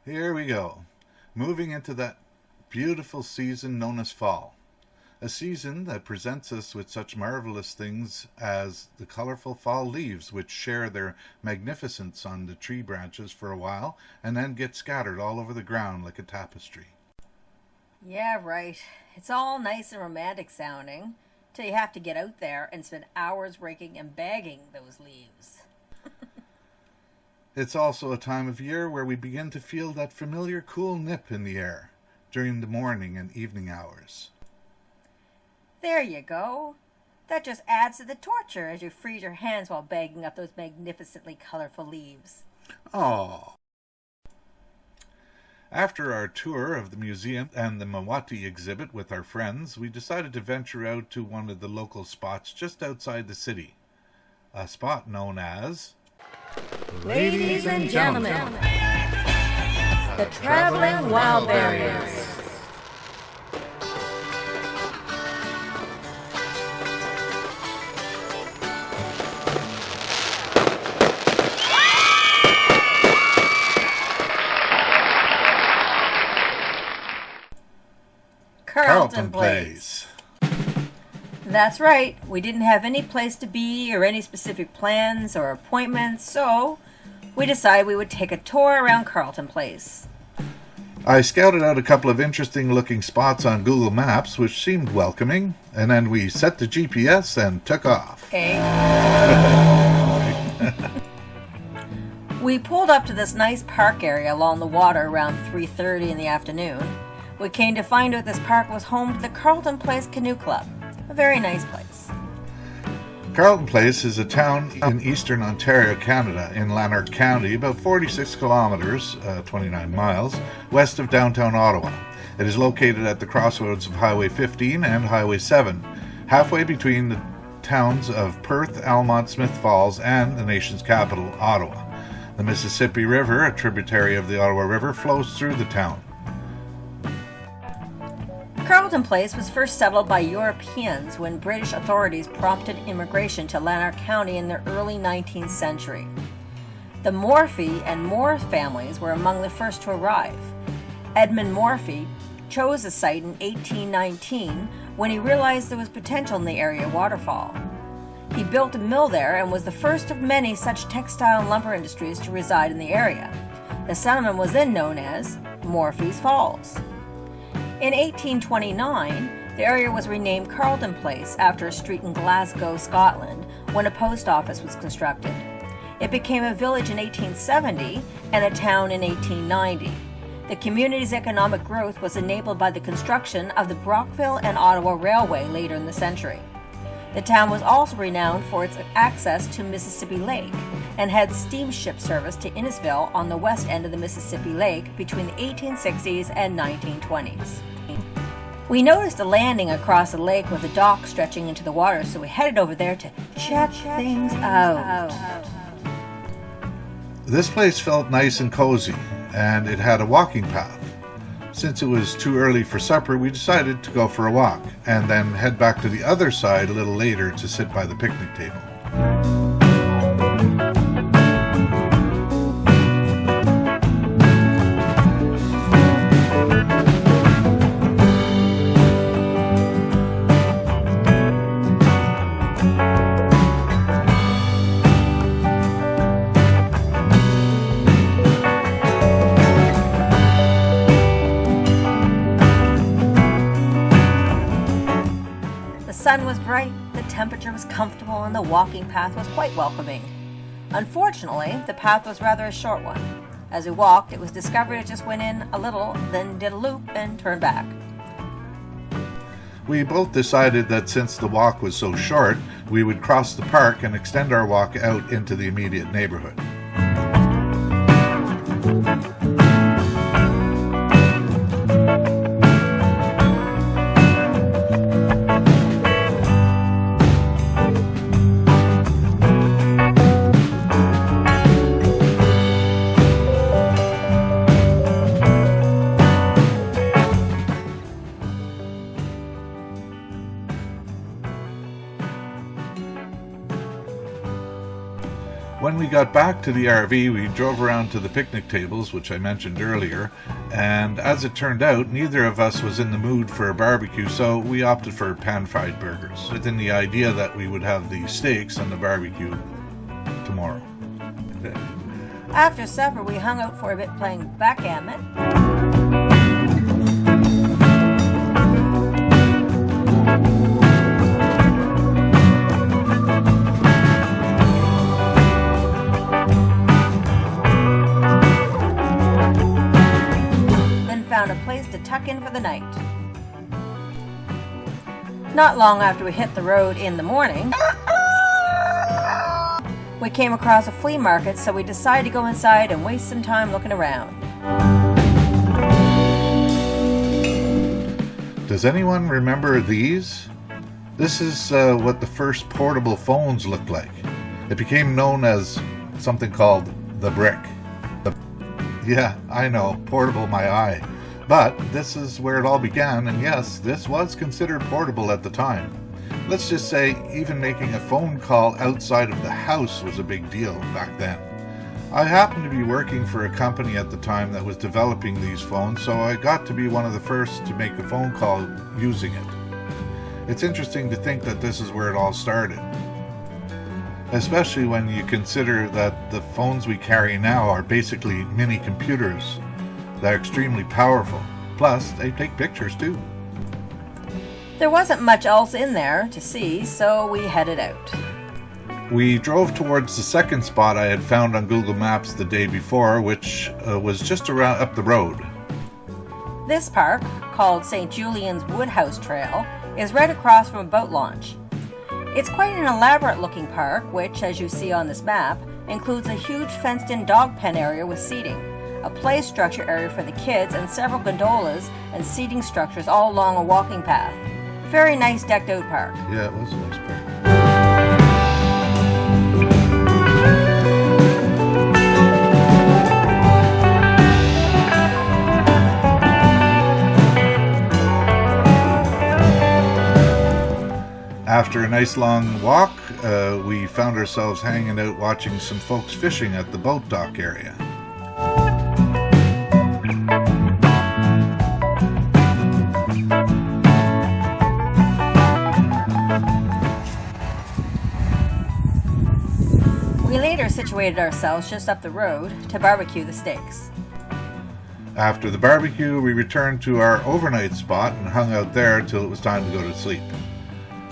Here we go, moving into that beautiful season known as fall. A season that presents us with such marvelous things as the colorful fall leaves, which share their magnificence on the tree branches for a while and then get scattered all over the ground like a tapestry. Yeah, right. It's all nice and romantic sounding till you have to get out there and spend hours raking and bagging those leaves. It's also a time of year where we begin to feel that familiar cool nip in the air during the morning and evening hours. There you go. That just adds to the torture as you freeze your hands while bagging up those magnificently colorful leaves. Oh. After our tour of the museum and the Mawati exhibit with our friends, we decided to venture out to one of the local spots just outside the city. A spot known as... Ladies and gentlemen, the Traveling Wildberries. Carlton Place. That's right. We didn't have any place to be or any specific plans or appointments, so we decided we would take a tour around Carlton Place. I scouted out a couple of interesting looking spots on Google Maps which seemed welcoming, and then we set the GPS and took off. Okay. We pulled up to this nice park area along the water around 3:30 in the afternoon. We came to find out this park was home to the Carlton Place Canoe Club. A very nice place. Carlton Place is a town in eastern Ontario, Canada, in Lanark County, about 46 kilometers, 29 miles, west of downtown Ottawa. It is located at the crossroads of Highway 15 and Highway 7, halfway between the towns of Perth, Almonte, Smith Falls, and the nation's capital, Ottawa. The Mississippi River, a tributary of the Ottawa River, flows through the town. Carlton Place was first settled by Europeans when British authorities prompted immigration to Lanark County in the early 19th century. The Morphy and Moore families were among the first to arrive. Edmund Morphy chose the site in 1819 when he realized there was potential in the area waterfall. He built a mill there and was the first of many such textile and lumber industries to reside in the area. The settlement was then known as Morphy's Falls. In 1829, the area was renamed Carlton Place after a street in Glasgow, Scotland, when a post office was constructed. It became a village in 1870 and a town in 1890. The community's economic growth was enabled by the construction of the Brockville and Ottawa Railway later in the century. The town was also renowned for its access to Mississippi Lake and had steamship service to Innisville on the west end of the Mississippi Lake between the 1860s and 1920s. We noticed a landing across the lake with a dock stretching into the water, so we headed over there to check things out. This place felt nice and cozy, and it had a walking path. Since it was too early for supper, we decided to go for a walk, and then head back to the other side a little later to sit by the picnic table. The sun was bright, the temperature was comfortable, and the walking path was quite welcoming. Unfortunately, the path was rather a short one. As we walked, it was discovered it just went in a little, then did a loop and turned back. We both decided that since the walk was so short, we would cross the park and extend our walk out into the immediate neighborhood. When we got back to the RV, we drove around to the picnic tables, which I mentioned earlier, and as it turned out, neither of us was in the mood for a barbecue, so we opted for pan-fried burgers, within the idea that we would have the steaks and the barbecue tomorrow. After supper, we hung out for a bit playing backgammon. Found a place to tuck in for the night. Not long after we hit the road in the morning, we came across a flea market, so we decided to go inside and waste some time looking around. Does anyone remember these? This is what the first portable phones looked like. It became known as something called the brick. Yeah, I know, portable my eye. But this is where it all began, and yes, this was considered portable at the time. Let's just say even making a phone call outside of the house was a big deal back then. I happened to be working for a company at the time that was developing these phones, so I got to be one of the first to make a phone call using it. It's interesting to think that this is where it all started. Especially when you consider that the phones we carry now are basically mini computers. They're extremely powerful. Plus, they take pictures too. There wasn't much else in there to see, so we headed out. We drove towards the second spot I had found on Google Maps the day before, which was just around up the road. This park, called St. Julian's Woodhouse Trail, is right across from a boat launch. It's quite an elaborate looking park, which, as you see on this map, includes a huge fenced-in dog pen area with seating, a play structure area for the kids, and several gondolas and seating structures all along a walking path. Very nice decked out park. Yeah, it was a nice park. After a nice long walk, we found ourselves hanging out watching some folks fishing at the boat dock area. We later situated ourselves just up the road to barbecue the steaks. After the barbecue, we returned to our overnight spot and hung out there till it was time to go to sleep.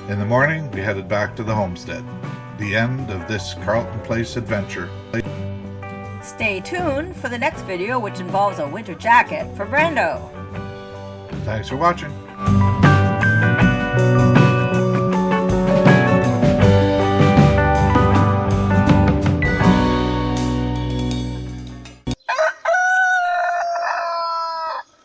In the morning, we headed back to the homestead. The end of this Carlton Place adventure. Stay tuned for the next video, which involves a winter jacket for Brando. Thanks for watching.